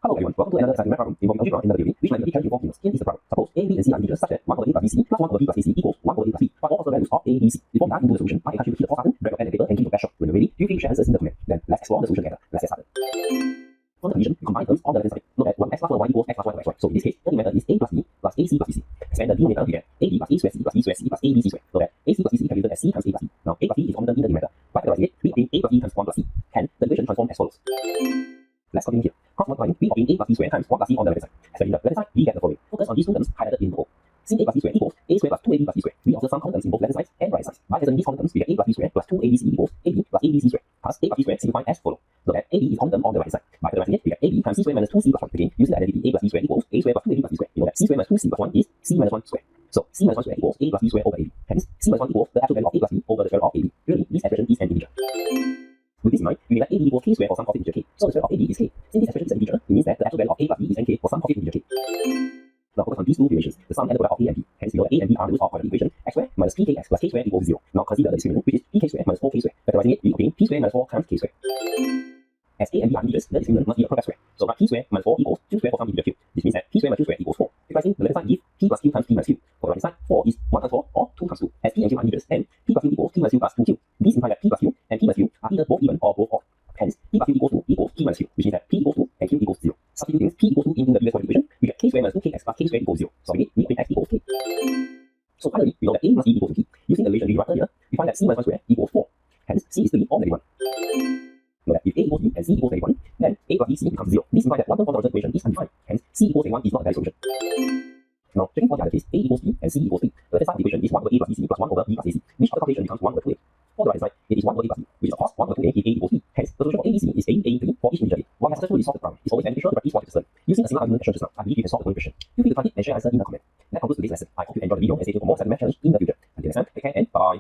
Hello everyone, welcome to another exciting math problem involving algebra in the theory, which might be challenging for beginners. Here is the problem. Suppose a, b, and c are integers such that 1 over a plus bc plus 1 over b plus ac equals 1 over a plus b, but all of the values of a, b, c. Before we dive into the solution, I encourage you to hit the pause button, grab your pen and paper, and keep your best shot. When you're ready, feel free to share answers in the comment. Then let's explore the solution together. Let's get started. For the division, we combine terms on the left-hand side. Note that 1x plus 1y equals x plus 1 over xy. So in this case, the numerator is a plus b plus ac plus bc. Expand the denominator, we get ab plus a square c plus b square c plus ab c square. Note that ac plus bc can be written as c times a plus b. Now a plus b is common in the numerator. By factorizing it, we obtain a plus b times 1 plus c. Hence, the equation transforms as follows. Let's continue here. Cross multiplying, we obtain a plus b square times 1 plus c on the left side. As in the left side, we get the following. Focus on these two terms highlighted in bold. Since a plus b square equals a square plus 2ab plus b square, we observe some common terms in both left sides and right sides. By cancelling these common terms, we get a plus b square plus 2abc equals ab plus abc square. Thus, a plus b square simplified as follows. Note that ab is common term on the right side. By factorizing it, we get ab times c square minus 2c plus 1. Again, using the identity a plus b square equals a square plus 2ab plus b square. We know that c square minus 2c plus 1 is c minus 1 square. So c minus 1 square equals a plus b square over ab. Hence, c minus 1 equals the absolute value of a plus b over the square root of ab. Really, this expression is an integer. With this in mind, we know that ab equals k square for some positive integer k. So the square of ab is k. Since this expression is an integer, it means that the absolute value of a plus b is nk for some positive integer k. Now focus on these two relations, the sum and the product of a and b. Hence, we know that a and b are the roots of quadratic equation x square minus pkx plus k square equals 0. Now consider the discriminant, which is pk square minus 4k square. Factorizing it, we obtain p square minus 4 times k square. As a and b are integers, the discriminant must be a product square. So write p square minus 4 equals 2 square for some integer q. This means that p square minus 2 square equals 4. Factorizing the left side gives p plus q times p minus q. For the right side, 4 is 1 times 4 or 2 times 2. As p and q are integers, and p plus q equals p minus q plus 2q. These imply that p plus q and p minus q are either both even or both odd. Hence, p plus q equals p minus q, which means that p equals 2 and q equals 0. Substituting p equals 2 into the previous equation, we get k square minus 2kx plus k square equals 0. So again, we obtain x equals k. So finally, we know that a plus b equals to p. Using the relation we derived earlier, we find that c minus 1 square equals 4. Hence, c is 3 or negative 1. Note that if a equals b and c equals negative 1, then a plus bc becomes 0. This implies that one term for the original equation is undefined. Hence, c equals negative 1 is not a valid solution. Now, checking for the other case, a equals b and c equals 3. The left side of the equation is 1 over a plus bc plus 1 over b plus ac, which after calculation becomes 1 over 2a. For the right side, it is 1 over a plus b, which is of course 1 over 2a if a equals b. Hence, the solution for abc is a, 3 for each integer a. While we have successfully solved the problem, it's always beneficial to practice what you just learned. Using a similar argument as shown just now, I believe you can solve the following question. Feel free to type it and share answer in the comment. That concludes today's lesson. I hope you enjoyed the video and stay tuned for more exciting math challenge in the future. Until next time, take care and bye.